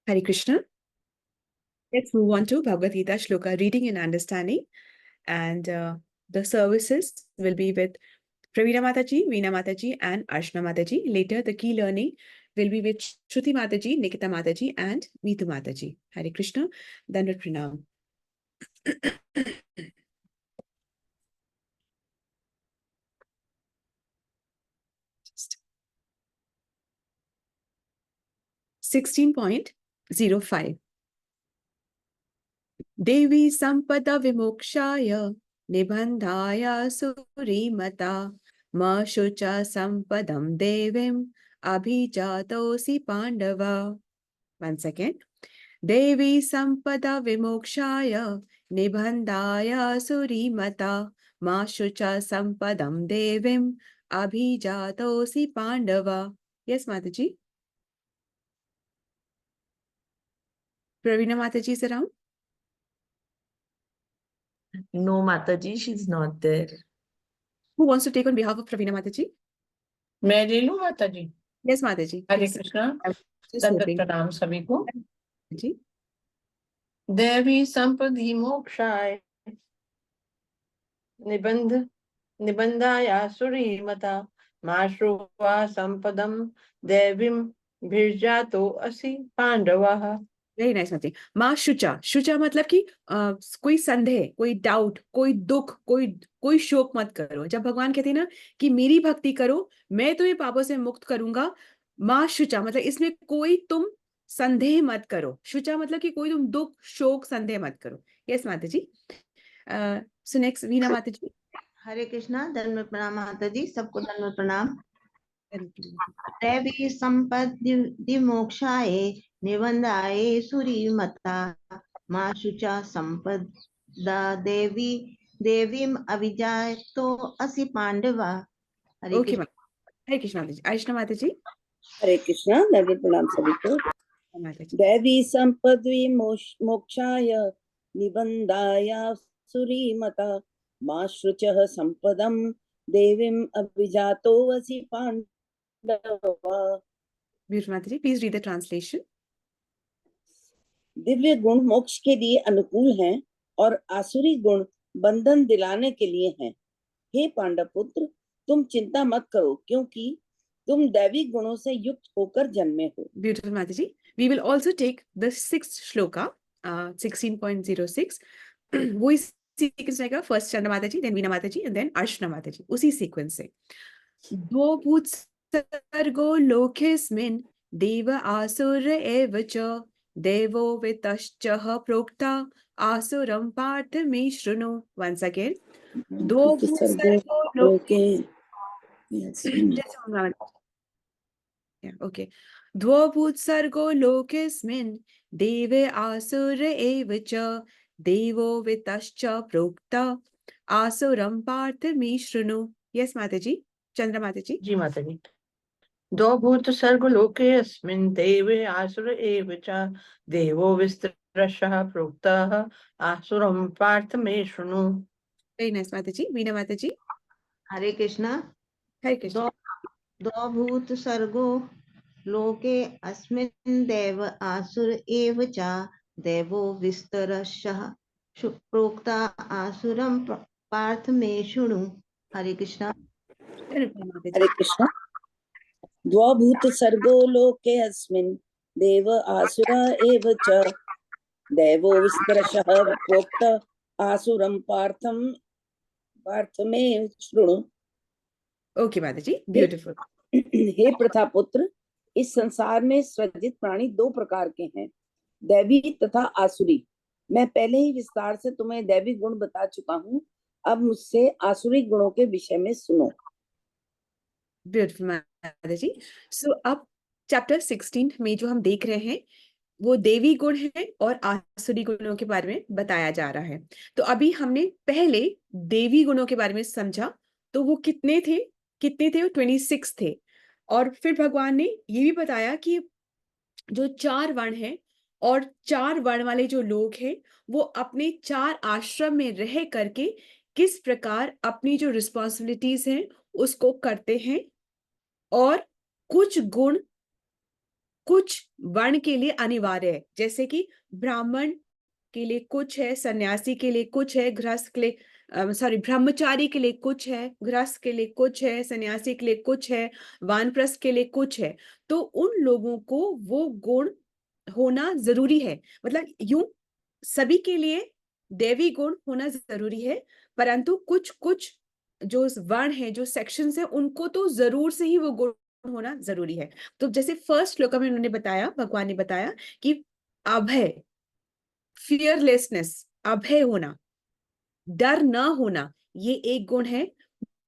Hare Krishna. Let's move on to Bhagavad Gita Shloka reading and understanding. And the services will be with Praveena Mataji, Veena Mataji, and Arshna Mataji. Later, the key learning will be with Shruti Mataji, Nikita Mataji, and Neetu Mataji. Hare Krishna. Dandavat Pranam. 16.05 देवी संपदा विमोक्षाय निबंधाय सुरीमता म शुचा संपदम देवीम अभिजातोसि Pandav. Once again. देवी संपदा विमोक्षाय निबंधाय सुरीमता मा शुचा संपदम देवीम अभिजातोसि Pandav. Yes, Mataji. Praveena Mataji is around? No, Mataji, she's not there. Who wants to take on behalf of Praveena Mataji? मैं ले लूं माताजी? Yes, Mataji. Hare Please. Krishna. Just दंडवत hoping. प्रणाम सभी को. जी. देवी संपदि मोक्षाय निबंधाया सुरीमता माश्रुवा संपदम देवीम भिर्जातो असि पांडवाः. वेरी नाइस मती. माँ शुचा. शुचा मतलब कि कोई संदेह, कोई डाउट, कोई दुख, कोई शोक मत करो. जब भगवान कहते हैं ना कि मेरी भक्ति करो, मैं तुम्हें पापों से मुक्त करूंगा. माँ शुचा मतलब इसमें कोई तुम संदेह मत करो. शुचा मतलब कि कोई तुम दुख, शोक, संदेह मत करो. यस माता जी. सो नेक्स्ट वीना माता जी. हरे कृष्णा. धन्यवाद प्रणाम माता जी. सबको धन्यवाद प्रणाम. देवी संपत्ति मोक्षाय निबंधाय सुरीमता मा शुचा संपदा देवी देवीम अभिजातो असि पांडवा. हरे ओके कृष्ण. हरे कृष्ण माता जी. आयष्णा माता जी. हरे कृष्णा. धन्यवाद प्रणाम सभी को. माता जी. दैवी संपद्वि मोक्षाय निबंधाय सुरीमता मा शुचः संपदम देवीम अभिजातो असि पांडवा. Beautiful माता जी. Please read the translation. Divya गुण मोक्ष के लिए अनुकूल हैं और आसुरी गुण बंधन दिलाने के लिए हैं. हे पांडव पुत्र, तुम चिंता मत करो क्योंकि तुम दैवी गुणों से युक्त होकर जन्मे हो. Beautiful Mataji. We will also take the sixth shloka, 16.06. वो इस सीक्वेंस रहेगा. फर्स्ट चंद्र माता जी, देन वीना माता जी, एंड देन अर्चना माता जी. उसी सीक्वेंस से. द्वौ भूत सर्गो लोकेस्मिन् देव आसुर एव च देवो वितश्चः प्रोक्ता आसुरं पार्थ मे शृणु. Once again. द्वौ भूत सर्गो लोके. Yeah, okay. द्वौभूत्सर्गो लोकेस्मिन् देवे आसुर एव च देवो वितश्च प्रोक्ता आसुरं पार्थ मे शृणु. Yes, Mataji. Chandra Mataji. जी माताजी. दो भूत सर्ग लोके अस्मिन् देवे आसुर एव च देवो विस्तरशः प्रोक्तः आसुरं पार्थ मे शृणु. Very nice, Mataji. Veena Mataji. हरे कृष्णा. Hare Krishna. दो भूत सर्गो लोके अस्मिन् देव आसुर एव च देवो विस्तरशः प्रोक्ता आसुरं पार्थ मे शृणु. हरे कृष्णा. हरे कृष्णा. द्वौभूत सर्गो लोके अस्मिन् देव आसुर एव च देवो विस्तरशः प्रोक्त आसुरं पार्थ मे शृणु. Okay, Mataji. Beautiful. हे प्रथा पुत्र, इस संसार में सृजित प्राणी दो प्रकार के हैं, दैवी तथा आसुरी. मैं पहले ही विस्तार से तुम्हें दैवी गुण बता चुका हूँ. अब मुझसे आसुरी गुणों के विषय में सुनो. Beautiful, Mataji. So अब चैप्टर 16 में जो हम देख रहे हैं वो देवी गुण है और आसुरी गुणों के बारे में बताया जा रहा है. तो अभी हमने पहले देवी गुणों के बारे में समझा. तो वो कितने थे? वो 26 थे. और फिर भगवान ने ये भी बताया कि जो 4 वर्ण हैं और 4 वर्ण वाले जो लोग हैं वो अपने 4 आश्रम में रह करके किस प्रकार अपनी जो रिस्पॉन्सिबिलिटीज हैं उसको करते हैं. और कुछ गुण कुछ वर्ण के लिए अनिवार्य है, जैसे कि ब्राह्मण के लिए कुछ है, सन्यासी के लिए कुछ है, गृहस्थ के लिए ब्रह्मचारी के लिए कुछ है, गृहस्थ के लिए कुछ है, सन्यासी के लिए कुछ है, वानप्रस्थ के लिए कुछ है। तो उन लोगों को वो गुण होना जरूरी है, मतलब यूं सभी के लिए दैवी गुण होना जरूरी है, परंतु कुछ कुछ जो वर्ण है, जो सेक्शंस है, उनको तो जरूर से ही वो गुण होना जरूरी है। तो जैसे फर्स्ट श्लोक में उन्होंने बताया, भगवान ने बताया कि अभय, फियरलेसनेस, अभय होना, डर न होना, ये एक गुण है।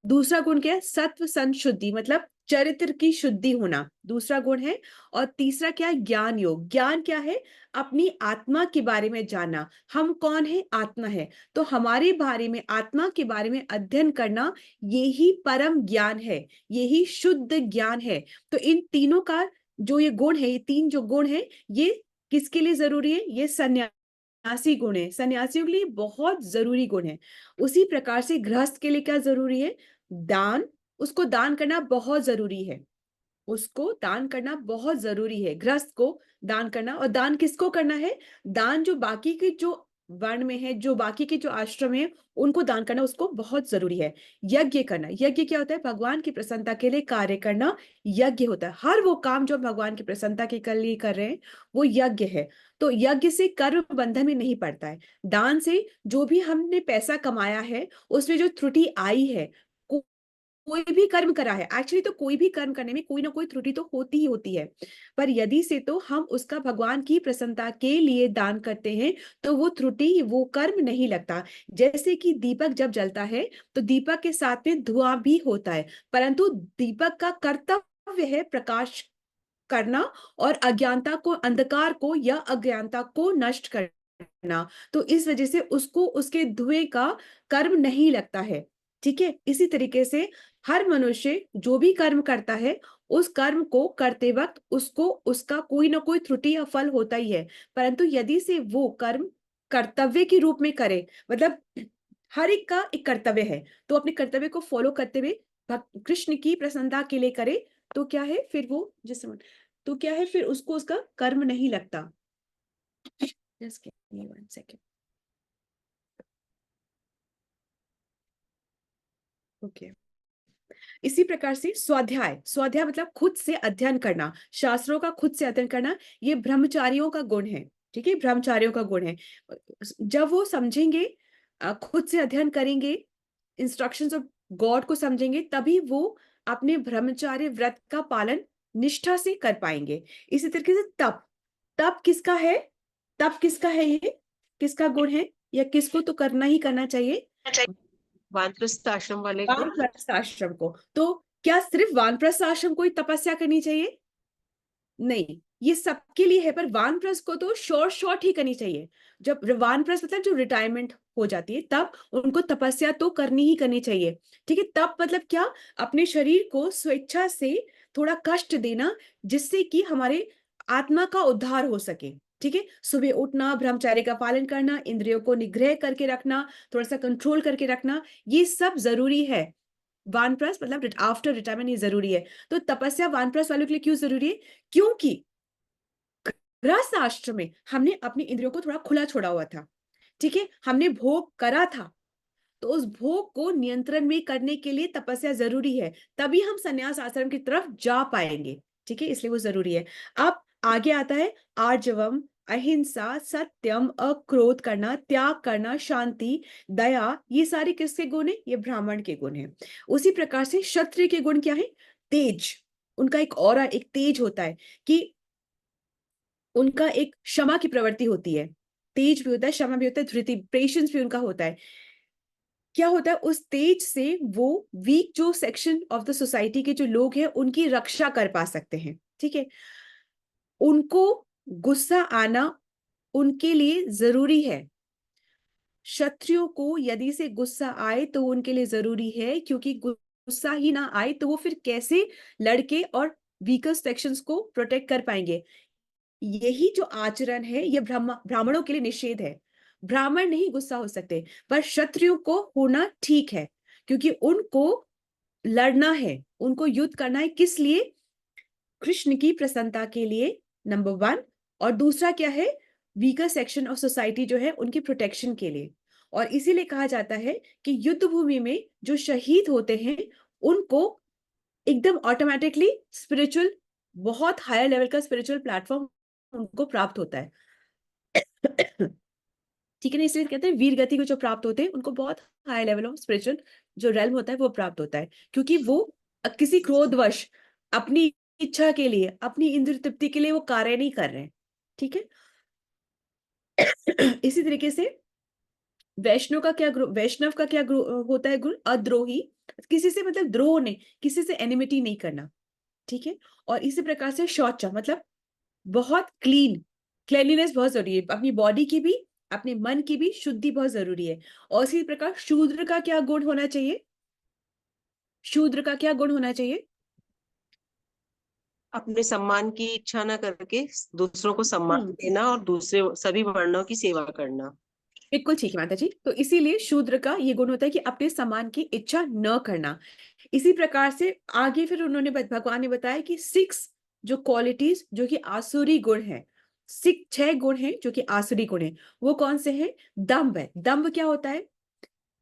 दूसरा गुण क्या है? सत्व संशुद्धि, मतलब चरित्र की शुद्धि होना, दूसरा गुण है। और तीसरा क्या है? ज्ञान योग। ज्ञान क्या है? अपनी आत्मा के बारे में जानना। हम कौन है? आत्मा है। तो हमारे बारे में, आत्मा के बारे में अध्ययन करना, यही परम ज्ञान है, यही शुद्ध ज्ञान है। तो इन तीनों का जो ये गुण है, ये तीन जो गुण है, ये किसके लिए जरूरी है? ये सन्यासी गुण है, सन्यासियों के लिए बहुत जरूरी गुण है। उसी प्रकार से गृहस्थ के लिए क्या जरूरी है? दान, उसको दान करना बहुत जरूरी है, उसको दान करना बहुत जरूरी है, गृहस्थ को दान करना। और दान किसको करना है? दान जो बाकी के जो वर्ण में है, जो बाकी के जो आश्रम है, उनको दान करना, उसको बहुत जरूरी है। यज्ञ करना, यज्ञ क्या होता है? भगवान की प्रसन्नता के लिए कार्य करना यज्ञ होता है। हर वो काम जो भगवान की प्रसन्नता के लिए कर रहे हैं, वो यज्ञ है। तो यज्ञ से कर्म बंधन में नहीं पड़ता है। दान से जो भी हमने पैसा कमाया है, उसमें जो त्रुटि आई है, कोई भी कर्म करा है, एक्चुअली तो कोई भी कर्म करने में कोई ना कोई त्रुटि तो होती ही होती है, पर यदि से तो हम उसका भगवान की प्रसन्नता के लिए दान करते हैं, तो वो त्रुटि, वो कर्म नहीं लगता। जैसे कि दीपक जब जलता है, तो दीपक के साथ में धुआं भी होता है, परंतु दीपक का कर्तव्य है प्रकाश करना और अज्ञानता को, अंधकार को या अज्ञानता को नष्ट करना। तो इस वजह से उसको, उसके धुएं का कर्म नहीं लगता है। ठीक है, इसी तरीके से हर मनुष्य जो भी कर्म करता है, उस कर्म को करते वक्त उसको, उसका कोई ना कोई त्रुटि या फल होता ही है, परंतु यदि से वो कर्म कर्तव्य के रूप में करे, मतलब हर एक का एक कर्तव्य है, तो अपने कर्तव्य को फॉलो करते हुए कृष्ण की प्रसन्नता के लिए करे, तो क्या है फिर वो, जिस तो क्या है फिर उसको उसका कर्म नहीं लगता। Just give me 1 second. Okay, इसी प्रकार से स्वाध्याय, स्वाध्याय मतलब खुद से अध्ययन करना, शास्त्रों का खुद से अध्ययन करना, ये ब्रह्मचारियों का गुण है। ठीक है, ब्रह्मचारियों का गुण है। जब वो समझेंगे, खुद से अध्ययन करेंगे, इंस्ट्रक्शंस ऑफ गॉड को समझेंगे, तभी वो अपने ब्रह्मचार्य व्रत का पालन निष्ठा से कर पाएंगे। इसी तरीके से तप, तप किसका है? तप किसका है? ये किसका गुण है, या किसको तो करना ही करना चाहिए? वानप्रस्थ आश्रम वाले को। वानप्रस्थ आश्रम को। तो क्या सिर्फ वानप्रस्थ आश्रम को ही तपस्या करनी चाहिए? नहीं, ये सबके लिए है, पर वानप्रस्थ को तो शॉर्ट ही करनी चाहिए। जब वानप्रस्थ मतलब जो रिटायरमेंट हो जाती है, तब उनको तपस्या तो करनी ही करनी चाहिए। ठीक है, तब मतलब क्या? अपने शरीर को स्वेच्छा से थोड़ा कष्ट देना, जिससे कि हमारे आत्मा का उद्धार हो सके। ठीक है, सुबह उठना, ब्रह्मचर्य का पालन करना, इंद्रियों को निग्रह करके रखना, थोड़ा सा कंट्रोल करके रखना, ये सब जरूरी है। वानप्रस्थ मतलब आफ्टर रिटायरमेंट ये जरूरी है। तो तपस्या वानप्रस्थ वालों के लिए क्यों जरूरी है? क्योंकि गृहस्थ आश्रम में हमने अपनी इंद्रियों को थोड़ा खुला छोड़ा हुआ था। ठीक है, हमने भोग करा था, तो उस भोग को नियंत्रण में करने के लिए तपस्या जरूरी है, तभी हम संन्यास आश्रम की तरफ जा पाएंगे। ठीक है, इसलिए वो जरूरी है। अब आगे आता है आर्जवम, अहिंसा, सत्यम, अक्रोध करना, त्याग करना, शांति, दया, ये सारे किसके गुण है? ये ब्राह्मण के गुण है। उसी प्रकार से क्षत्रिय के गुण क्या है? तेज, उनका एक ऑरा, एक तेज होता है, कि उनका एक क्षमा की प्रवृत्ति होती है, तेज भी होता है, क्षमा भी होता है, धृति, पेशेंस भी उनका होता है। क्या होता है? उस तेज से वो वीक जो सेक्शन ऑफ द सोसाइटी के जो लोग हैं, उनकी रक्षा कर पा सकते हैं। ठीक है, उनको गुस्सा आना उनके लिए जरूरी है। क्षत्रियों को यदि से गुस्सा आए तो उनके लिए जरूरी है, क्योंकि गुस्सा ही ना आए तो वो फिर कैसे लड़के और वीकर सेक्शंस को प्रोटेक्ट कर पाएंगे? यही जो आचरण है, ये ब्राह्मणों के लिए निषेध है। ब्राह्मण नहीं गुस्सा हो सकते, पर क्षत्रियों को होना ठीक है, क्योंकि उनको लड़ना है, उनको युद्ध करना है। किस लिए? कृष्ण की प्रसन्नता के लिए नंबर 1। और दूसरा क्या है, वीकर सेक्शन ऑफ सोसाइटी जो है उनकी प्रोटेक्शन के लिए। और इसीलिए कहा जाता है कि युद्ध भूमि में जो शहीद होते हैं उनको एकदम ऑटोमेटिकली स्पिरिचुअल, बहुत हायर लेवल का स्पिरिचुअल प्लेटफॉर्म उनको प्राप्त होता है। ठीक है ना, इसलिए कहते हैं वीर गति को जो प्राप्त होते हैं उनको बहुत हाई लेवल ऑफ स्पिरिचुअल जो रेल्म होता है वो प्राप्त होता है, क्योंकि वो किसी क्रोधवश अपनी इच्छा के लिए, अपनी इंद्रिय तृप्ति के लिए वो कार्य नहीं कर रहे हैं। ठीक है। इसी तरीके से वैष्णव का क्या होता है गुण, अद्रोही, किसी से मतलब द्रोह नहीं, किसी से एनिमिटी नहीं करना। ठीक है। और इसी प्रकार से शौचा मतलब बहुत क्लीनलीनेस बहुत जरूरी है, अपनी बॉडी की भी अपने मन की भी शुद्धि बहुत जरूरी है। और इसी प्रकार शूद्र का क्या गुण होना चाहिए, शूद्र का क्या गुण होना चाहिए? अपने सम्मान की इच्छा न करके दूसरों को सम्मान देना और दूसरे सभी वर्णों की सेवा करना। बिल्कुल ठीक है माता जी। तो इसीलिए शूद्र का ये गुण होता है कि अपने सम्मान की इच्छा न करना। इसी प्रकार से आगे फिर उन्होंने भगवान ने बताया कि 6 जो क्वालिटीज जो कि आसुरी गुण है, 6 गुण हैं जो कि आसुरी गुण है। वो कौन से हैं? दंभ है। दंभ क्या होता है?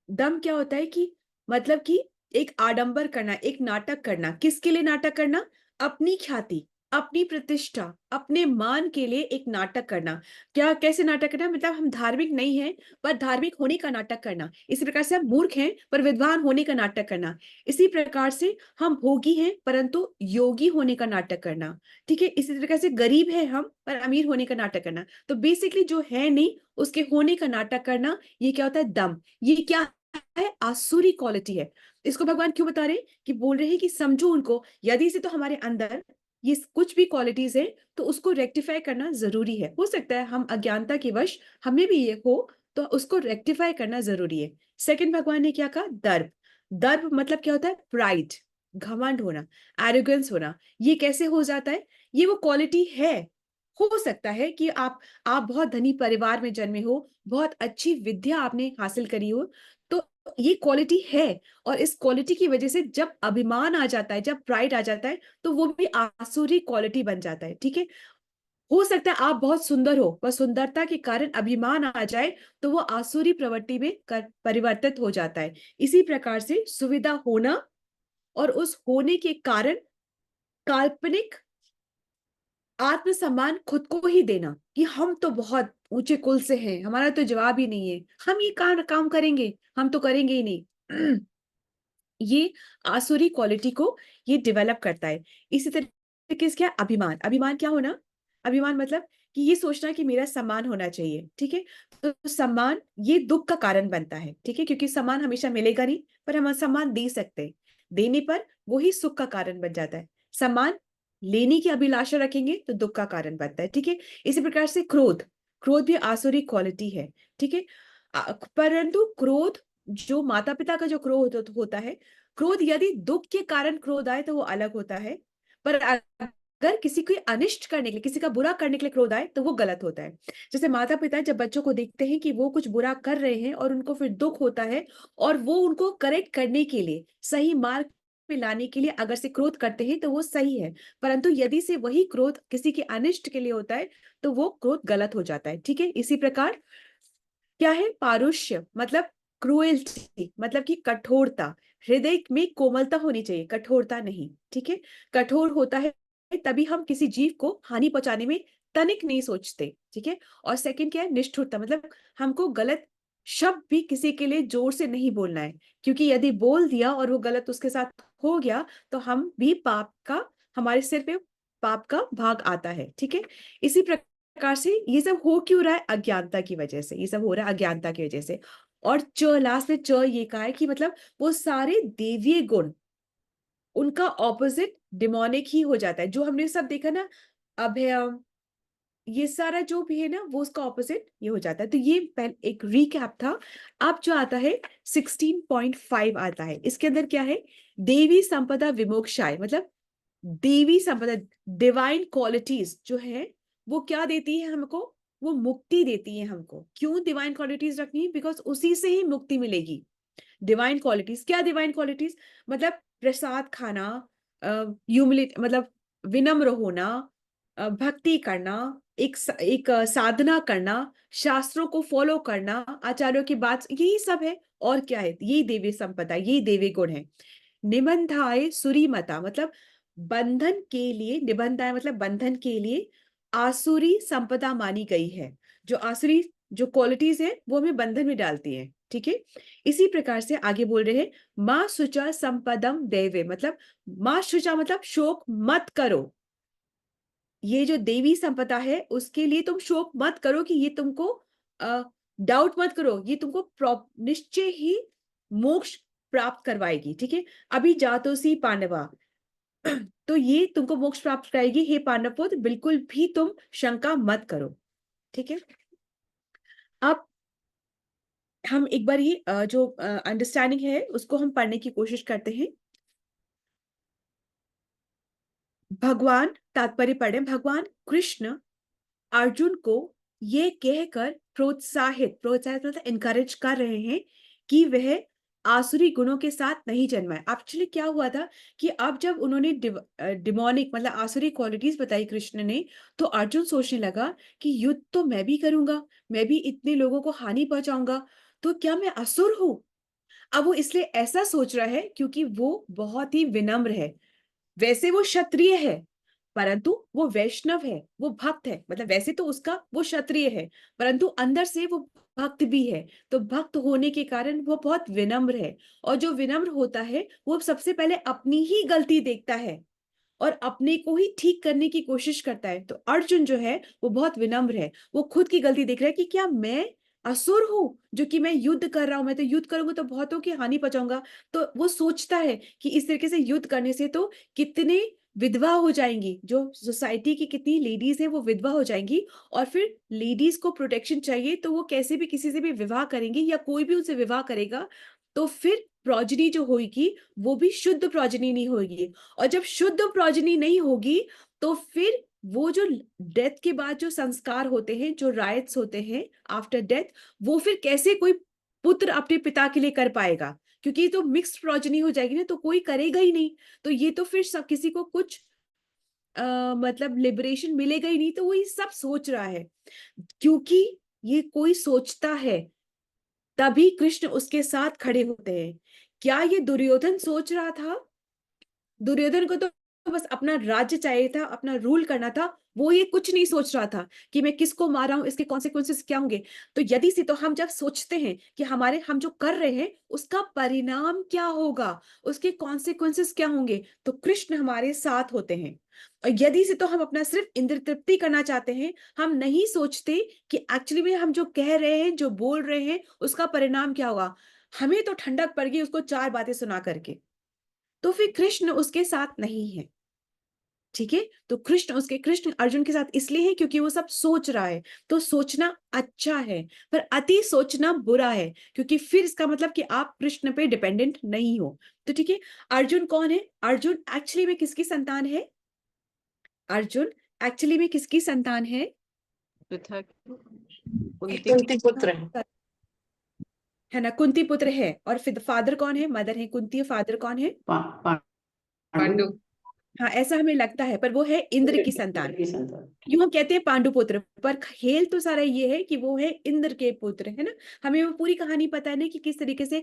दंभ क्या होता है कि मतलब कि एक आडंबर करना, एक नाटक करना। किसके लिए नाटक करना? अपनी ख्याति, अपनी प्रतिष्ठा, अपने मान के लिए एक नाटक करना। क्या, कैसे नाटक करना? मतलब हम धार्मिक नहीं हैं पर धार्मिक होने का नाटक करना। इसी प्रकार से हम मूर्ख हैं पर विद्वान होने का नाटक करना। इसी प्रकार से हम भोगी हैं परंतु योगी होने का नाटक करना। ठीक है। इसी प्रकार से गरीब है हम पर अमीर होने का नाटक करना। तो बेसिकली जो है नहीं उसके होने का नाटक करना, ये क्या होता है? दम। ये क्या है? आसुरी क्वालिटी है। इसको भगवान क्यों बता रहे हैं? कि बोल रहे हैं कि समझो उनको, यदि से तो हमारे अंदर ये कुछ भी क्वालिटीज है तो उसको रेक्टिफाई करना जरूरी है। हो सकता है हम अज्ञानता के वश हमें भी ये हो, तो उसको रेक्टिफाई करना जरूरी है। सेकंड भगवान ने क्या कहा? दर्प। दर्प मतलब क्या होता है? प्राइड, घमंड होना, एरोगेंस होना। ये कैसे हो जाता है? ये वो क्वालिटी है। हो सकता है कि आप बहुत धनी परिवार में जन्मे हो, बहुत अच्छी विद्या आपने हासिल करी हो, तो ये क्वालिटी है। और इस क्वालिटी की वजह से जब अभिमान आ जाता है, जब प्राइड आ जाता है, तो वो भी आसुरी क्वालिटी बन जाता है। ठीक है। हो सकता है आप बहुत सुंदर हो पर सुंदरता के कारण अभिमान आ जाए तो वो आसुरी प्रवृत्ति में परिवर्तित हो जाता है। इसी प्रकार से सुविधा होना और उस होने के कारण काल्पनिक आत्मसम्मान खुद को ही देना कि हम तो बहुत ऊंचे कुल से हैं, हमारा तो जवाब ही नहीं है, हम ये काम करेंगे, हम तो करेंगे ही नहीं। ये आसुरी क्वालिटी को ये डेवलप करता है। इसी तरीके से क्या? अभिमान। अभिमान क्या होना? अभिमान मतलब कि ये सोचना कि मेरा सम्मान होना चाहिए। ठीक है। तो सम्मान ये दुख का कारण बनता है। ठीक है। क्योंकि सम्मान हमेशा मिलेगा नहीं पर हम सम्मान दे सकते हैं। देने पर वो ही सुख का कारण बन जाता है। सम्मान लेने की अभिलाषा रखेंगे तो दुख का कारण बनता है। ठीक है। इसी प्रकार से क्रोध, क्रोध भी आसुरी क्वालिटी है। ठीक है। परंतु क्रोध जो माता पिता का जो क्रोध होता है, क्रोध यदि दुख के कारण क्रोध आए तो वो अलग होता है, पर अगर किसी को अनिष्ट करने के लिए, किसी का बुरा करने के लिए क्रोध आए तो वो गलत होता है। जैसे माता पिता जब बच्चों को देखते हैं कि वो कुछ बुरा कर रहे हैं और उनको फिर दुख होता है और वो उनको करेक्ट करने के लिए, सही मार्ग में लाने के लिए अगर से क्रोध करते हैं तो वो सही है। परंतु यदि से वही क्रोध किसी के अनिष्ट के लिए होता है तो वो क्रोध गलत हो जाता है। ठीक है। इसी प्रकार क्या है? पारुष्य मतलब क्रूएल्टी, मतलब कि कठोरता। हृदय में कोमलता होनी चाहिए, कठोरता नहीं। ठीक है। कठोर होता है तभी हम किसी जीव को हानि पहुंचाने में तनिक नहीं सोचते। ठीक है। और सेकंड क्या है? निष्ठुरता, मतलब हमको गलत शब्द भी किसी के लिए जोर से नहीं बोलना है, क्योंकि यदि बोल दिया और वो गलत उसके साथ हो गया तो हम भी पाप का, हमारे सिर पे पाप का भाग आता है। ठीक है। इसी प्रकार से ये सब हो क्यों रहा है? अज्ञानता की वजह से ये सब हो रहा है, अज्ञानता की वजह से। और च लास्ट में च ये कहा है कि मतलब वो सारे देवीय गुण उनका ऑपोजिट डिमोनिक ही हो जाता है। जो हमने सब देखा ना, अभयम, ये सारा जो भी है ना वो उसका ऑपोजिट ये हो जाता है। तो ये एक रीकैप था। अब जो आता है 16.5 आता है, इसके अंदर क्या है? देवी संपदा विमोक्षाय, मतलब देवी संपदा, डिवाइन क्वालिटीज जो है वो क्या देती है हमको? वो मुक्ति देती है हमको। क्यों डिवाइन क्वालिटीज रखनी है? बिकॉज उसी से ही मुक्ति मिलेगी। डिवाइन क्वालिटीज क्या? डिवाइन क्वालिटीज मतलब प्रसाद खाना, ह्यूमिलिटी मतलब विनम्र होना, भक्ति करना, एक साधना करना, शास्त्रों को फॉलो करना, आचार्यों की बात, यही सब है। और क्या है? यही देवी संपदा, यही देवी गुण है। निबंधाय सुरीमता मतलब बंधन के लिए, निबंधाय मतलब बंधन के लिए आसुरी संपदा मानी गई है। जो आसुरी जो क्वालिटीज है वो हमें बंधन में डालती है। ठीक है, इसी प्रकार से आगे बोल रहे हैं, माँ शुचा संपदम देवे मतलब माँ शुचा मतलब शोक मत करो। ये जो देवी संपदा है उसके लिए तुम शोक मत करो कि ये तुमको डाउट मत करो, ये तुमको निश्चय ही मोक्ष प्राप्त करवाएगी। ठीक है, अभी जातोसी पांडवा तो ये तुमको मोक्ष प्राप्त कराएगी हे पांडव पुत्र, बिल्कुल भी तुम शंका मत करो। ठीक है, अब हम एक बार ये जो अंडरस्टैंडिंग है उसको हम पढ़ने की कोशिश करते हैं। भगवान, तात्पर्य पढ़े, भगवान कृष्ण अर्जुन को ये कहकर प्रोत्साहित प्रोत्साहित मतलब इनकरेज कर रहे हैं कि वह आसुरी गुणों के साथ नहीं जन्मा है। एक्चुअली क्या हुआ था कि अब जब उन्होंने डिमोनिक मतलब आसुरी क्वालिटीज बताई कृष्ण ने, तो अर्जुन सोचने लगा कि युद्ध तो मैं भी करूंगा, मैं भी इतने लोगों को हानि पहुंचाऊंगा, तो क्या मैं असुर हूं? अब वो इसलिए ऐसा सोच रहा है क्योंकि वो बहुत ही विनम्र है। वैसे वो क्षत्रिय है परंतु वो वैष्णव है, वो भक्त है। मतलब वैसे तो उसका वो क्षत्रिय है परंतु अंदर से वो भक्त भी है। तो भक्त होने के कारण वो बहुत विनम्र है, और जो विनम्र होता है वो सबसे पहले अपनी ही गलती देखता है और अपने को ही ठीक करने की कोशिश करता है। तो अर्जुन जो है वो बहुत विनम्र है, वो खुद की गलती देख रहा है कि क्या मैं असुर हूं जो कि मैं युद्ध कर रहा हूं, मैं तो युद्ध करूंगा तो बहुतों की हानि पहुंचाऊंगा। तो वो सोचता है कि इस तरीके से युद्ध करने से तो कितने विधवा हो जाएंगी, जो सोसाइटी की कितनी लेडीज है वो विधवा हो जाएंगी, और फिर लेडीज को प्रोटेक्शन चाहिए तो वो कैसे भी किसी से भी विवाह करेंगी या कोई भी उनसे विवाह करेगा तो फिर प्रोजनी जो होगी वो भी शुद्ध प्रोजनी नहीं होगी। और जब शुद्ध प्रोजनी नहीं होगी तो फिर वो जो डेथ के बाद जो संस्कार होते हैं, जो राइट्स होते हैं आफ्टर डेथ, वो फिर कैसे कोई पुत्र अपने पिता के लिए कर पाएगा? क्योंकि तो मिक्स्ड प्रोजनी हो जाएगी ना, तो कोई करेगा ही नहीं। तो ये तो फिर सब किसी को कुछ मतलब लिबरेशन मिलेगा ही नहीं। तो वो ये सब सोच रहा है, क्योंकि ये कोई सोचता है तभी कृष्ण उसके साथ खड़े होते हैं। क्या ये दुर्योधन सोच रहा था? दुर्योधन को तो बस अपना राज्य चाहिए था, अपना रूल करना था। वो ये कुछ नहीं सोच रहा था कि मैं किसको मार रहा हूं, इसके कॉन्सिक्वेंसेस क्या होंगे। तो यदि से तो हम जब सोचते हैं कि हम जो कर रहे हैं उसका परिणाम क्या होगा, उसके कॉन्सिक्वेंसेस क्या होंगे, तो कृष्ण हमारे साथ होते हैं। और यदि से तो हम अपना सिर्फ इंद्र तृप्ति करना चाहते हैं, हम नहीं सोचते कि एक्चुअली में हम जो कह रहे हैं, जो बोल रहे हैं, उसका परिणाम क्या होगा। हमें तो ठंडक पड़ गई उसको चार बातें सुना करके, तो फिर कृष्ण उसके साथ नहीं है। ठीक है, तो कृष्ण अर्जुन के साथ इसलिए है क्योंकि वो सब सोच रहा है। तो सोचना अच्छा है पर अति सोचना बुरा है, क्योंकि फिर इसका मतलब कि आप कृष्ण पे डिपेंडेंट नहीं हो। तो ठीक है, अर्जुन कौन है? अर्जुन एक्चुअली में किसकी संतान है? अर्जुन एक्चुअली में किसकी संतान है? पृथा की, कुंती पुत्र है। है ना, कुंती पुत्र है। और फिर फादर कौन है? मदर है कुंती, फादर कौन है? पांडु। हाँ, ऐसा हमें लगता है पर वो है इंद्र की संतान। यूं हम कहते हैं पांडुपुत्र, पर खेल तो सारा ये है कि वो है इंद्र के पुत्र, है ना। हमें वो पूरी कहानी पता है ना कि किस तरीके से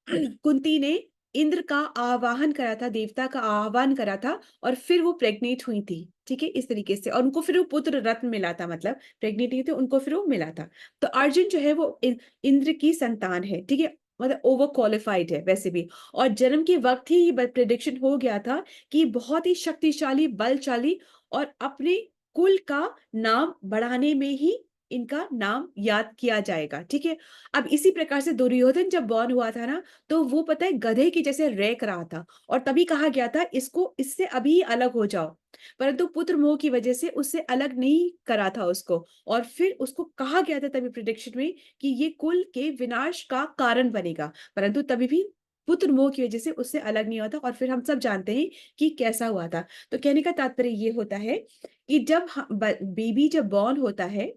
कुंती ने इंद्र का आवाहन करा था, देवता का आह्वान करा था, और फिर वो प्रेग्नेंट हुई थी। ठीक है, इस तरीके से, और उनको फिर वो पुत्र रत्न मिला था, मतलब प्रेग्नेंट हुई थी उनको फिर वो मिला था। तो अर्जुन जो है वो इंद्र की संतान है। ठीक है, मतलब ओवर क्वालिफाइड है वैसे भी। और जन्म के वक्त ही प्रेडिक्शन हो गया था कि बहुत ही शक्तिशाली, बलशाली, और अपने कुल का नाम बढ़ाने में ही इनका नाम याद किया जाएगा। ठीक है, अब इसी प्रकार से दुर्योधन जब बॉर्न हुआ था ना, तो वो पता है गधे की जैसे रेक रहा था, और तभी कहा गया था इसको, इससे अभी अलग हो जाओ। परंतु पुत्र मोह की वजह से उससे अलग नहीं करा था उसको, और फिर उसको कहा गया था तभी प्रिडिक्शन में कि ये कुल के विनाश का कारण बनेगा, परंतु तभी भी पुत्र मोह की वजह से उससे अलग नहीं होता। और फिर हम सब जानते हैं कि कैसा हुआ था। तो कहने का तात्पर्य ये होता है कि जब बेबी जब बॉर्न होता है,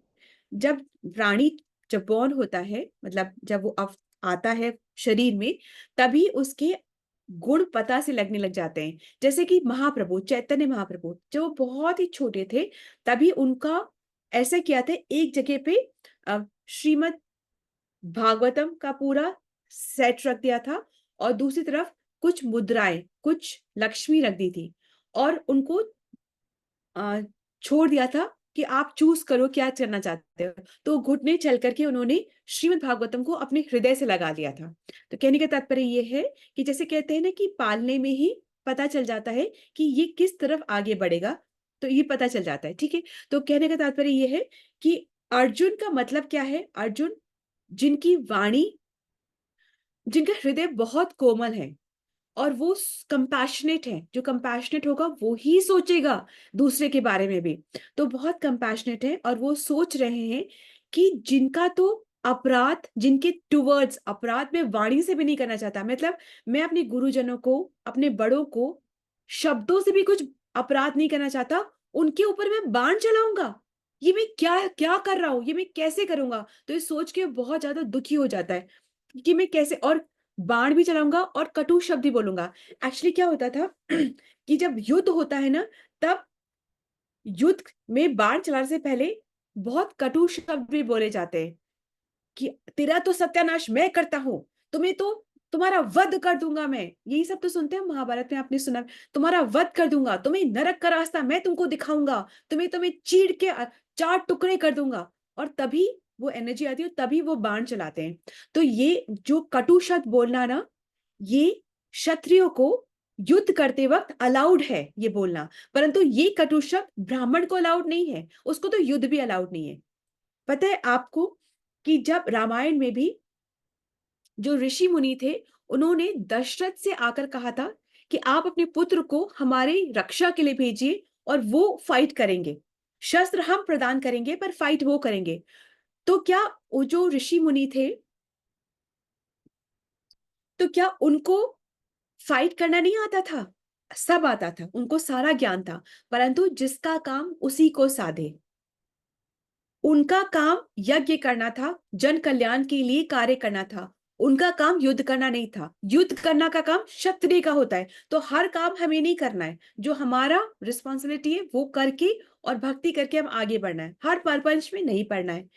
जब प्राणी जब बॉर्न होता है, मतलब जब वो आता है शरीर में, तभी उसके गुण पता से लगने लग जाते हैं। जैसे कि महाप्रभु, चैतन्य महाप्रभु, जब वो बहुत ही छोटे थे तभी उनका ऐसा किया था, एक जगह पे श्रीमद् भागवतम का पूरा सेट रख दिया था और दूसरी तरफ कुछ मुद्राएं, कुछ लक्ष्मी रख दी थी और उनको छोड़ दिया था कि आप चूज करो क्या करना चाहते हो। तो घुटने चल करके उन्होंने श्रीमद् भागवतम को अपने हृदय से लगा लिया था। तो कहने का तात्पर्य ये है कि जैसे कहते हैं ना कि पालने में ही पता चल जाता है कि ये किस तरफ आगे बढ़ेगा, तो ये पता चल जाता है। ठीक है, तो कहने का तात्पर्य ये है कि अर्जुन का मतलब क्या है? अर्जुन जिनकी वाणी, जिनका हृदय बहुत कोमल है और वो कंपैशनेट है। जो कंपैशनेट होगा वो ही सोचेगा दूसरे के बारे में भी। तो बहुत कंपैशनेट है और वो सोच रहे हैं कि जिनका तो अपराध, जिनके टुवर्ड्स अपराध में वाणी से भी नहीं करना चाहता, मतलब मैं अपने गुरुजनों को, अपने बड़ों को शब्दों से भी कुछ अपराध नहीं करना चाहता, उनके ऊपर मैं बाण चलाऊंगा, ये मैं क्या क्या कर रहा हूं, ये मैं कैसे करूंगा। तो ये सोच के बहुत ज्यादा दुखी हो जाता है कि मैं कैसे, और बाण भी चलाऊंगा और कटु शब्द भी बोलूंगा। एक्चुअली क्या होता था कि जब युद्ध होता है ना, तब युद्ध में बाण चलाने से पहले बहुत कटु शब्द भी बोले जाते हैं कि तेरा तो सत्यानाश मैं करता हूं, तुम्हें तो तुम्हारा वध कर दूंगा मैं। यही सब तो सुनते हैं महाभारत में, आपने सुना, तुम्हारा वध कर दूंगा, तुम्हें नरक का रास्ता मैं तुमको दिखाऊंगा, तुम्हें तुम्हें चीर के चार टुकड़े कर दूंगा। और तभी वो एनर्जी आती है, तभी वो बाण चलाते हैं। तो ये जो कटु शब्द बोलना ना, ये क्षत्रियो को युद्ध करते वक्त अलाउड है ये बोलना, परंतु ये कटु शब्द ब्राह्मण को अलाउड नहीं है, उसको तो युद्ध भी अलाउड नहीं है। पता है आपको कि जब रामायण में भी जो ऋषि मुनि थे, उन्होंने दशरथ से आकर कहा था कि आप अपने पुत्र को हमारी रक्षा के लिए भेजिए और वो फाइट करेंगे, शस्त्र हम प्रदान करेंगे पर फाइट वो करेंगे। तो क्या वो जो ऋषि मुनि थे, तो क्या उनको फाइट करना नहीं आता था? सब आता था, उनको सारा ज्ञान था, परंतु जिसका काम उसी को साधे। उनका काम यज्ञ करना था, जन कल्याण के लिए कार्य करना था, उनका काम युद्ध करना नहीं था। युद्ध करना का काम क्षत्रिय का होता है। तो हर काम हमें नहीं करना है, जो हमारा रिस्पॉन्सिबिलिटी है वो करके और भक्ति करके हम आगे बढ़ना है, हर परपंच में नहीं पड़ना है।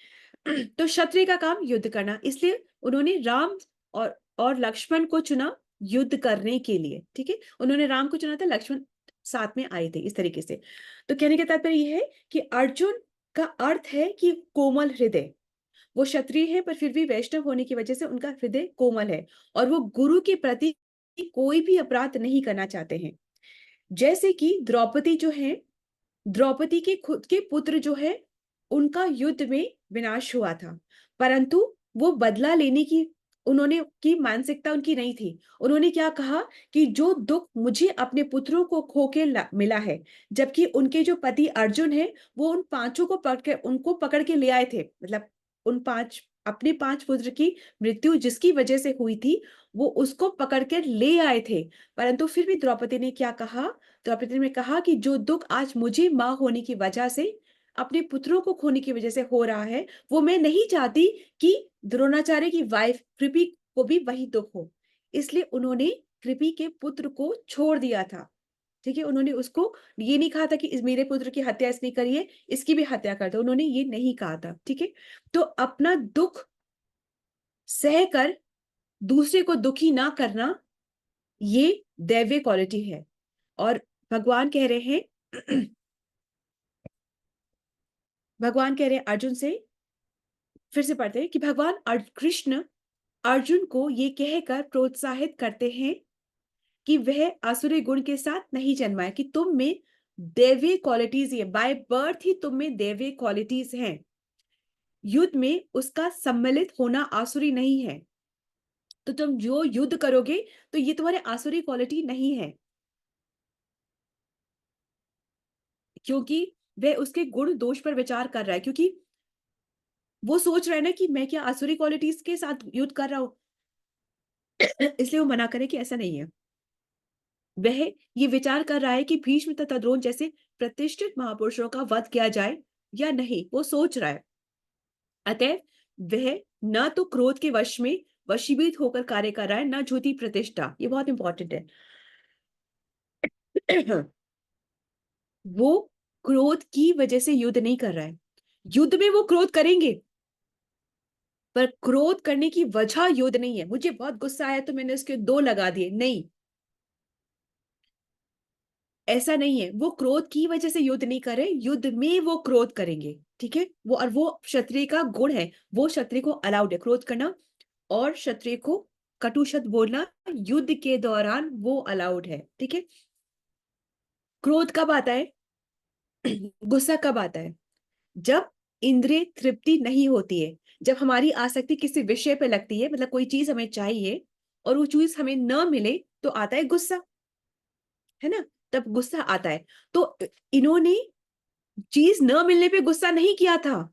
तो क्षत्रिय का काम युद्ध करना, इसलिए उन्होंने राम और लक्ष्मण को चुना युद्ध करने के लिए। ठीक है, उन्होंने राम को चुना था, लक्ष्मण साथ में आए थे, इस तरीके से। तो कहने का तात्पर्य यह है कि अर्जुन का अर्थ है कि कोमल हृदय। वो क्षत्रिय है पर फिर भी वैष्णव होने की वजह से उनका हृदय कोमल है और वो गुरु के प्रति कोई भी अपराध नहीं करना चाहते हैं। जैसे कि द्रौपदी जो है, द्रौपदी के खुद के पुत्र जो है, उनका युद्ध में विनाश हुआ था, परंतु वो बदला लेने की उन्होंने की मानसिकता उनकी नहीं थी। उन्होंने क्या कहा कि जो दुख मुझे अपने पुत्रों को खो के मिला है, जबकि उनके जो पति अर्जुन है वो उन पांचों को उनको पकड़ के ले आए थे, मतलब उन अपने 5 पुत्र की मृत्यु जिसकी वजह से हुई थी, वो उसको पकड़ कर ले आए थे। परंतु फिर भी द्रौपदी ने क्या कहा? द्रौपदी ने कहा कि जो दुख आज मुझे मां होने की वजह से, अपने पुत्रों को खोने की वजह से हो रहा है, वो मैं नहीं चाहती कि द्रोणाचार्य की वाइफ कृपी को भी वही दुख हो। इसलिए उन्होंने कृपी के पुत्र को छोड़ दिया था। ठीक है, उन्होंने उसको ये नहीं कहा था कि इस मेरे पुत्र की हत्या इसने करी है, इसकी भी हत्या कर दो, उन्होंने ये नहीं कहा था। ठीक है, तो अपना दुख सह कर दूसरे को दुखी ना करना, ये दैव्य क्वालिटी है। और भगवान कह रहे हैं भगवान कह रहे हैं अर्जुन से, फिर से पढ़ते हैं कि भगवान कृष्ण अर्जुन को ये कहकर प्रोत्साहित करते हैं कि वह आसुरी गुण के साथ नहीं जन्मा है, कि तुम में दैवीय क्वालिटीज है, बाय बर्थ ही तुम में दैवीय क्वालिटीज हैं। युद्ध में उसका सम्मिलित होना आसुरी नहीं है। तो तुम जो युद्ध करोगे तो ये तुम्हारे आसुरी क्वालिटी नहीं है, क्योंकि वह उसके गुण दोष पर विचार कर रहा है, क्योंकि वो सोच रहा है ना कि मैं क्या आसुरी क्वालिटीज के साथ युद्ध कर रहा हूं। इसलिए वो मना करे कि ऐसा नहीं है। वह ये विचार कर रहा है कि भीष्म तथा द्रोण जैसे प्रतिष्ठित महापुरुषों का वध किया जाए या नहीं, वो सोच रहा है। अतः वह न तो क्रोध के वश में वशीभूत होकर कार्य कर रहा है, न झूठी प्रतिष्ठा। ये बहुत इंपॉर्टेंट है। वो क्रोध की वजह से युद्ध नहीं कर रहा है। युद्ध में वो क्रोध करेंगे, पर क्रोध करने की वजह युद्ध नहीं है। मुझे बहुत गुस्सा आया तो मैंने उसके 2 लगा दिए, नहीं, ऐसा नहीं है। वो क्रोध की वजह से युद्ध नहीं करे, युद्ध में वो क्रोध करेंगे, ठीक है। वो और वो क्षत्रिय का गुण है, वो क्षत्रिय को अलाउड है क्रोध करना, और क्षत्रिय को कटु शब्द बोलना युद्ध के दौरान वो अलाउड है, ठीक है। क्रोध कब आता है? गुस्सा कब आता है? जब इंद्रिय तृप्ति नहीं होती है, जब हमारी आसक्ति किसी विषय पे लगती है, मतलब कोई चीज हमें चाहिए और वो चीज हमें न मिले तो आता है गुस्सा, है ना, तब गुस्सा आता है। तो इन्होंने चीज न मिलने पे गुस्सा नहीं किया था,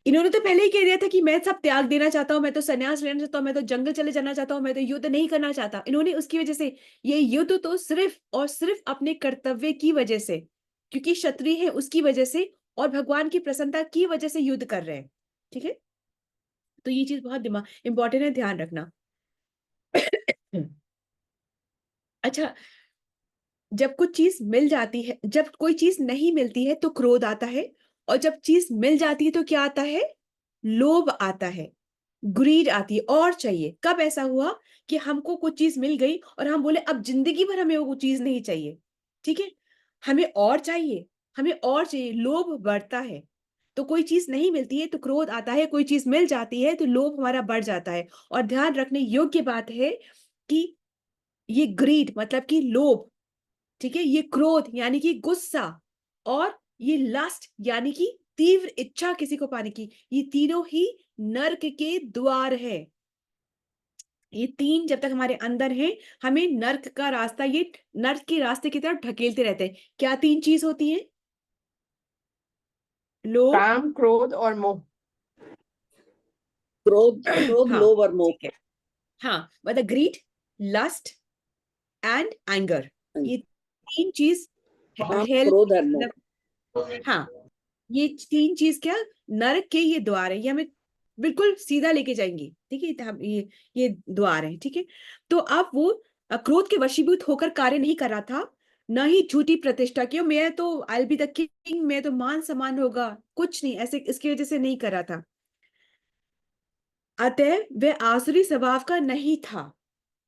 इन्होंने तो पहले ही कह दिया था कि मैं सब त्याग देना चाहता हूं, मैं तो संन्यास लेना चाहता हूं, मैं तो जंगल चले जाना चाहता हूं, मैं तो युद्ध नहीं करना चाहता। इन्होंने उसकी वजह से, ये युद्ध तो सिर्फ और सिर्फ अपने कर्तव्य की वजह से, क्योंकि क्षत्रिय है उसकी वजह से और भगवान की प्रसन्नता की वजह से युद्ध कर रहे हैं, ठीक है। तो ये चीज बहुत दिमाग इंपॉर्टेंट है, ध्यान रखना। अच्छा, जब कुछ चीज मिल जाती है, जब कोई चीज नहीं मिलती है तो क्रोध आता है, और जब चीज मिल जाती है तो क्या आता है? लोभ आता है, ग्रीड आती है, और चाहिए। कब ऐसा हुआ कि हमको कुछ चीज मिल गई और हम बोले अब जिंदगी भर हमें वो चीज नहीं चाहिए, ठीक है, हमें और चाहिए, हमें और चाहिए, लोभ बढ़ता है। तो कोई चीज नहीं मिलती है तो क्रोध आता है, कोई चीज मिल जाती है तो लोभ हमारा बढ़ जाता है। और ध्यान रखने योग्य बात है कि ये ग्रीड मतलब कि लोभ, ठीक है, ये क्रोध यानी कि गुस्सा, और ये लस्ट यानी कि तीव्र इच्छा किसी को पाने की, ये तीनों ही नर्क के द्वार है। ये तीन जब तक हमारे अंदर है, हमें नर्क का रास्ता, ये नर्क के रास्ते की तरफ ढकेलते रहते हैं। क्या 3 चीज होती है? लोभ, काम, क्रोध और मोह। क्रोध, हाँ लोभ और मोह। ठीक है, हाँ, मतलब ग्रीड, लस्ट एंड एंगर, ये 3 चीज काम, हेल, क्रोध और मोह। मतलब हाँ, ये 3 चीज क्या, नरक के ये द्वार है, ये हमें बिल्कुल सीधा लेके जाएंगी, ठीक है। हम ये द्वार है, ठीक है। तो अब वो क्रोध के वशीभूत होकर कार्य नहीं कर रहा था, न ही झूठी प्रतिष्ठा की, मैं तो आई बी द किंग, मैं तो मान सम्मान होगा, कुछ नहीं ऐसे, इसकी वजह से नहीं कर रहा था। अतः वह आसुरी स्वभाव का नहीं था,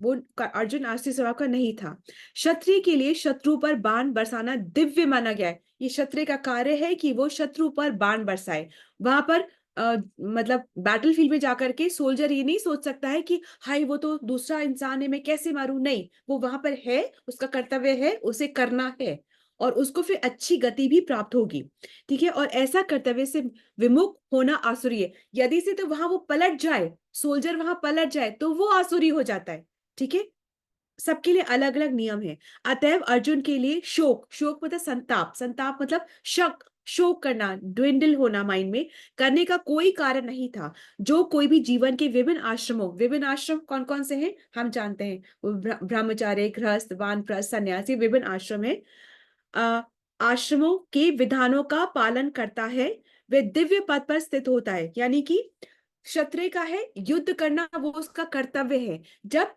वो अर्जुन आसुरी स्वभाव का नहीं था। क्षत्रिय के लिए शत्रु पर बाण बरसाना दिव्य माना गया है। ये क्षत्रिय का कार्य है कि वो शत्रु पर बाण बरसाए। वहां पर मतलब बैटलफील्ड में जाकर के सोल्जर ये नहीं सोच सकता है कि हाय वो तो दूसरा इंसान है, मैं कैसे मारूं, नहीं, वो वहां पर है, उसका कर्तव्य है, उसे करना है, और उसको फिर अच्छी गति भी प्राप्त होगी, ठीक है। और ऐसा कर्तव्य से विमुख होना आसुरी है। यदि से तो वहां वो पलट जाए, सोल्जर वहां पलट जाए तो वो आसुरी हो जाता है, ठीक है। सबके लिए अलग अलग नियम है। अतएव अर्जुन के लिए शोक, शोक मतलब संताप, संताप मतलब शक, शोक करना, ड्विंडल होना माइंड में, करने का कोई कारण नहीं था। जो कोई भी जीवन के विभिन्न आश्रमों, विभिन्न आश्रम कौन कौन से हैं हम जानते हैं, ब्रह्मचार्य, गृहस्थ, वानप्रस्थ, सन्यासी, विभिन्न आश्रम है, आश्रमों के विधानों का पालन करता है, वे दिव्य पद पर स्थित होता है। यानी कि क्षत्रिय का है युद्ध करना, वो उसका कर्तव्य है। जब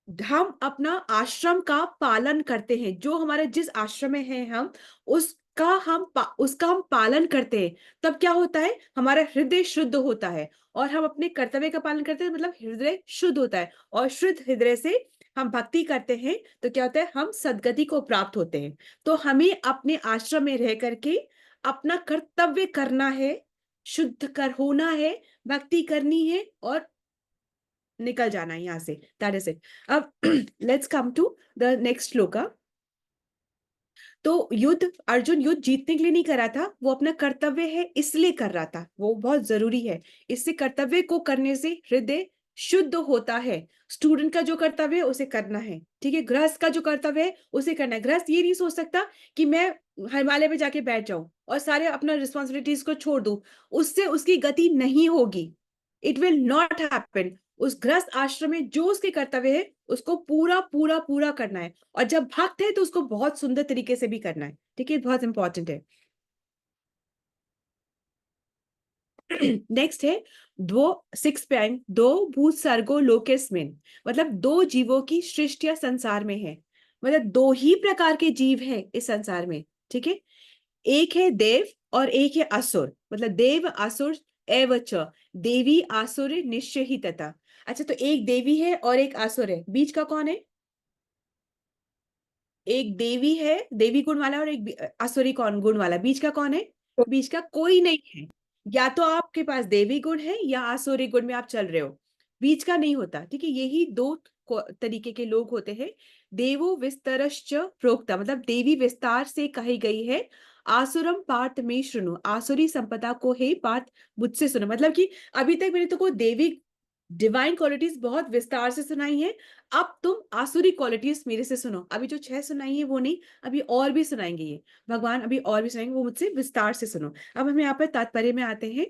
हम अपना आश्रम का पालन करते हैं, जो हमारे जिस आश्रम में है हम उसका हम पालन करते हैं, तब क्या होता है, हमारा हृदय शुद्ध होता है, और हम अपने कर्तव्य का पालन करते हैं, मतलब हृदय शुद्ध होता है, और शुद्ध हृदय से हम भक्ति करते हैं तो क्या होता है, हम सदगति को प्राप्त होते हैं। तो हमें अपने आश्रम में रह करके अपना कर्तव्य करना है, शुद्ध कर होना है, भक्ति करनी है, और निकल जाना है यहाँ से, दैट इज इट। अब let's come to the next shloka. तो युद्ध, अर्जुन युद्ध जीतने के लिए नहीं कर रहा था, वो अपना कर्तव्य है इसलिए कर रहा था, वो बहुत जरूरी है। इससे कर्तव्य को करने से हृदय शुद्ध होता है। स्टूडेंट का जो कर्तव्य है उसे करना है, ठीक है। गृहस्थ का जो कर्तव्य है उसे करना है। गृहस्थ ये नहीं सोच सकता कि मैं हिमालय में जाके बैठ जाऊं और सारे अपना रिस्पॉन्सिबिलिटीज को छोड़ दूं, उससे उसकी गति नहीं होगी, इट विल नॉट हैपन। उस गृहस्थ आश्रम में जो उसके कर्तव्य है उसको पूरा पूरा पूरा करना है, और जब भक्त है तो उसको बहुत सुंदर तरीके से भी करना है, ठीक है, बहुत इंपॉर्टेंट है। नेक्स्ट है दो 6 दो भूत सर्गो लोकेस्मिन, मतलब दो जीवों की सृष्टि या संसार में है, मतलब दो ही प्रकार के जीव हैं इस संसार में, ठीक है। एक है देव और एक है असुर, मतलब देव असुर एव च, देवी आसुर निश्चय ही तथा। अच्छा, तो एक देवी है और एक असुर है, बीच का कौन है? एक देवी है, देवी गुण वाला, और एक असुरी कौन गुण वाला, बीच का कौन है? बीच का कोई नहीं है। या तो आपके पास देवी गुण है या आसुरी गुण में आप चल रहे हो, बीच का नहीं होता, ठीक है। यही दो तरीके के लोग होते हैं। देवो विस्तरश्च प्रोक्ता, मतलब देवी विस्तार से कही गई है। आसुरम पार्थ में शुनु, आसुरी संपदा को हे पार्थ मुझसे सुनो, मतलब कि अभी तक मैंने तुमको देवी डिवाइन क्वालिटीज बहुत विस्तार से सुनाई है, अब तुम आसुरी क्वालिटीज मेरे से सुनो। अभी जो 6 सुनाई है वो नहीं, अभी और भी सुनाएंगे, ये भगवान अभी और भी सुनाएंगे, वो मुझसे विस्तार से सुनो। अब हम यहाँ पर तात्पर्य में आते हैं।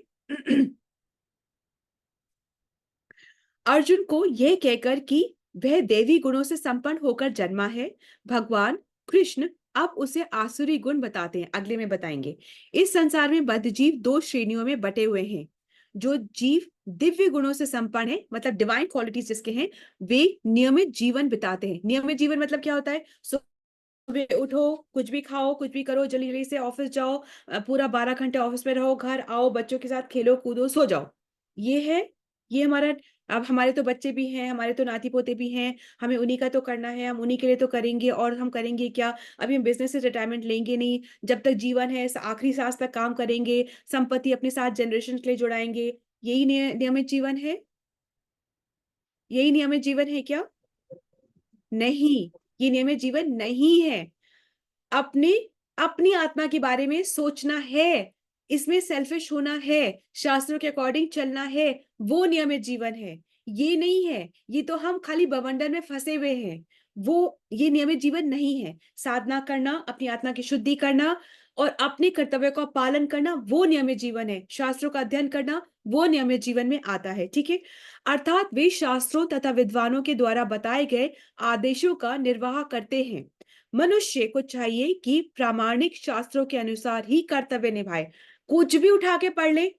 अर्जुन को यह कहकर कि वह देवी गुणों से संपन्न होकर जन्मा है, भगवान कृष्ण अब उसे आसुरी गुण बताते हैं, अगले में बताएंगे। इस संसार में बद्ध जीव दो श्रेणियों में बटे हुए हैं। जो जीव दिव्य गुणों से संपन्न है, मतलब डिवाइन क्वालिटीज जिसके हैं, वे नियमित जीवन बिताते हैं। नियमित जीवन मतलब क्या होता है? सुबह उठो, कुछ भी खाओ, कुछ भी करो, जल्दी जल्दी से ऑफिस जाओ, पूरा 12 घंटे ऑफिस में रहो, घर आओ, बच्चों के साथ खेलो कूदो, सो जाओ। ये है, ये हमारा। अब हमारे तो बच्चे भी हैं, हमारे तो नाती पोते भी हैं, हमें उन्हीं का तो करना है, हम उन्हीं के लिए तो करेंगे। और हम करेंगे क्या? अभी हम बिजनेस से रिटायरमेंट लेंगे नहीं, जब तक जीवन है आखिरी सांस तक काम करेंगे, संपत्ति अपने साथ जनरेशन के लिए जुड़ाएंगे। यही नियमित जीवन है? यही नियमित जीवन है क्या? नहीं, ये नियमित जीवन नहीं है। अपने अपनी आत्मा के बारे में सोचना है, इसमें सेल्फिश होना है, शास्त्रों के अकॉर्डिंग चलना है, वो नियमित जीवन है। ये नहीं है, ये तो हम खाली बवंडर में फंसे हुए हैं, वो ये नियमित जीवन नहीं है। साधना करना, अपनी आत्मा की शुद्धि करना और अपने कर्तव्य का पालन करना, वो नियमित जीवन है। शास्त्रों का अध्ययन करना, वो नियमित जीवन में आता है, ठीक है। अर्थात वे शास्त्रों तथा विद्वानों के द्वारा बताए गए आदेशों का निर्वाह करते हैं। मनुष्य को चाहिए कि प्रामाणिक शास्त्रों के अनुसार ही कर्तव्य निभाए। कुछ भी उठा के पढ़ ले,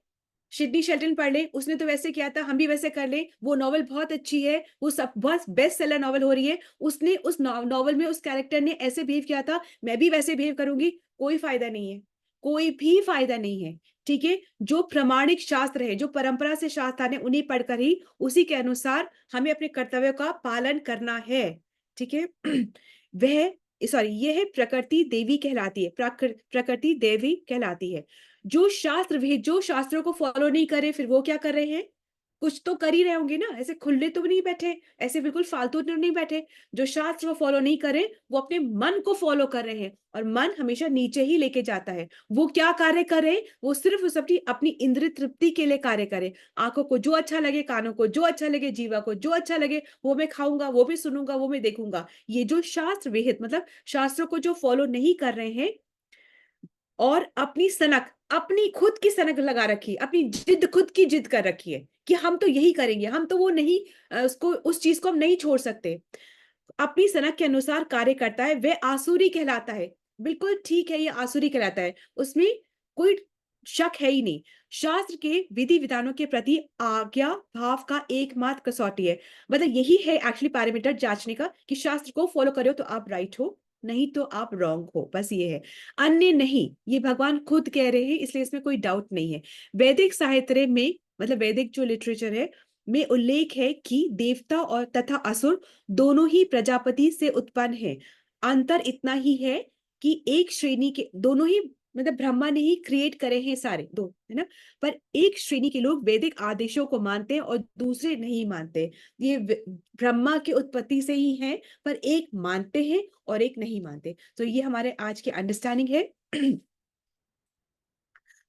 सिडनी शेल्टन पढ़ ले, उसने तो वैसे किया था, हम भी वैसे कर ले, वो नॉवल बहुत अच्छी है, वो सब बहुत बेस्ट सेलर नॉवल हो रही है, उसने उस नॉवल में उस कैरेक्टर ने ऐसे बिहेव किया था, मैं भी वैसे बिहेव करूंगी, कोई फायदा नहीं है, कोई भी फायदा नहीं है, ठीक है। जो प्रमाणिक शास्त्र है, जो परंपरा से शास्त्र है, उन्हें पढ़कर ही उसी के अनुसार हमें अपने कर्तव्यों का पालन करना है, ठीक है। वह सॉरी, यह है प्रकृति देवी कहलाती है, प्रकृति देवी कहलाती है। जो शास्त्र भी, जो शास्त्रों को फॉलो नहीं करे, फिर वो क्या कर रहे हैं? कुछ तो कर ही रहे होंगे ना, ऐसे खुले तो नहीं बैठे, ऐसे बिल्कुल फालतू तो नहीं बैठे। जो शास्त्र को फॉलो नहीं करे, वो अपने मन को फॉलो कर रहे हैं, और मन हमेशा नीचे ही लेके जाता है। वो क्या कार्य करे? वो सिर्फ उस अपनी इंद्रिय तृप्ति के लिए कार्य करे। आंखों को जो अच्छा लगे, कानों को जो अच्छा लगे, जीवा को जो अच्छा लगे, वो मैं खाऊंगा, वो भी सुनूंगा, वो मैं देखूंगा। ये जो शास्त्र विहित, मतलब शास्त्रों को जो फॉलो नहीं कर रहे हैं और अपनी सनक, अपनी खुद की सनक लगा रखी, अपनी जिद, खुद की जिद कर रखी है कि हम तो यही करेंगे, हम तो वो नहीं, उसको, उस चीज को हम नहीं छोड़ सकते, अपनी सनक के अनुसार कार्य करता है, वह आसुरी कहलाता है। बिल्कुल ठीक है, ये आसुरी कहलाता है, उसमें कोई शक है ही नहीं। शास्त्र के विधि विधानों के प्रति आज्ञा भाव का एकमात्र कसौटी है, मतलब यही है एक्चुअली पैरामीटर जांचने का, कि शास्त्र को फॉलो करो तो आप राइट हो, नहीं तो आप रॉन्ग हो, बस ये है, अन्य नहीं। ये भगवान खुद कह रहे हैं, इसलिए इसमें कोई डाउट नहीं है। वैदिक साहित्य में, मतलब वैदिक जो लिटरेचर है में उल्लेख है कि देवता और तथा असुर दोनों ही प्रजापति से उत्पन्न है। अंतर इतना ही है कि एक श्रेणी के दोनों ही, मतलब ब्रह्मा ने ही क्रिएट करे हैं सारे दो, है ना। पर एक श्रेणी के लोग वैदिक आदेशों को मानते हैं और दूसरे नहीं मानते। ये ब्रह्मा की उत्पत्ति से ही है, पर एक मानते हैं और एक नहीं मानते। तो ये हमारे आज की अंडरस्टैंडिंग है।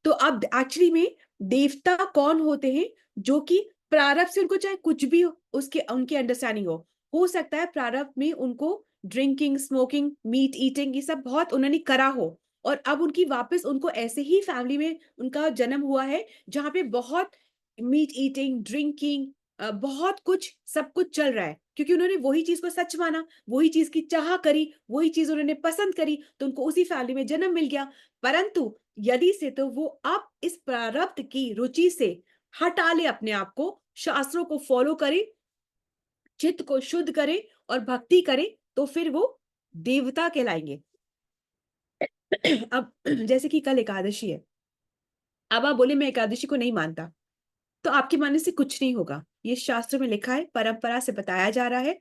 तो अब एक्चुअली में देवता कौन होते हैं? जो कि प्रारब्ध से उनको चाहे कुछ भी उसके उनकी अंडरस्टैंडिंग हो सकता है प्रारब्ध में उनको ड्रिंकिंग, स्मोकिंग, मीट ईटिंग, ये सब बहुत उन्होंने करा हो, और अब उनकी वापस उनको ऐसे ही फैमिली में उनका जन्म हुआ है जहां पे बहुत मीट ईटिंग, ड्रिंकिंग, बहुत कुछ, सब कुछ चल रहा है, क्योंकि उन्होंने वही चीज को सच माना, वही चीज की चाह करी, वही चीज उन्होंने पसंद करी, तो उनको उसी फैमिली में जन्म मिल गया। परंतु यदि से तो वो अब इस प्रारब्ध की रुचि से हटा ले अपने आप को, शास्त्रों को फॉलो करे, चित्त को शुद्ध करे और भक्ति करे, तो फिर वो देवता कहलाएंगे। अब जैसे कि कल एकादशी है, अब आप बोले मैं एकादशी को नहीं मानता, तो आपके मानने से कुछ नहीं होगा। ये शास्त्र में लिखा है, परंपरा से बताया जा रहा है।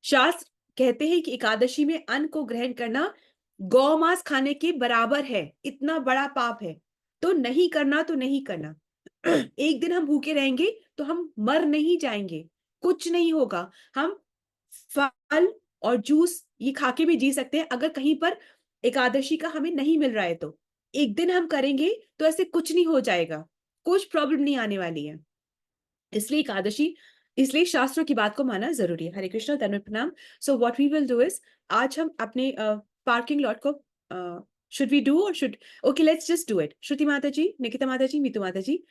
शास्त्र कहते हैं कि एकादशी में अन्न को ग्रहण करना गौ मांस खाने के बराबर है, इतना बड़ा पाप है, तो नहीं करना तो नहीं करना। एक दिन हम भूखे रहेंगे तो हम मर नहीं जाएंगे, कुछ नहीं होगा। हम फल और जूस ये खा के भी जी सकते हैं, अगर कहीं पर एकादशी का हमें नहीं मिल रहा है तो एक दिन हम करेंगे तो ऐसे कुछ नहीं हो जाएगा, कुछ प्रॉब्लम नहीं आने वाली है। इसलिए एकादशी, इसलिए शास्त्रों की बात को मानना जरूरी है। हरे कृष्णा, धन्यवाद, प्रणाम। So what we will do is, आज हम अपने पार्किंग लॉट को शुड वी डू और should, okay let's just do it. Shruti माता जी, निकिता माता जी, मीतू माता जी,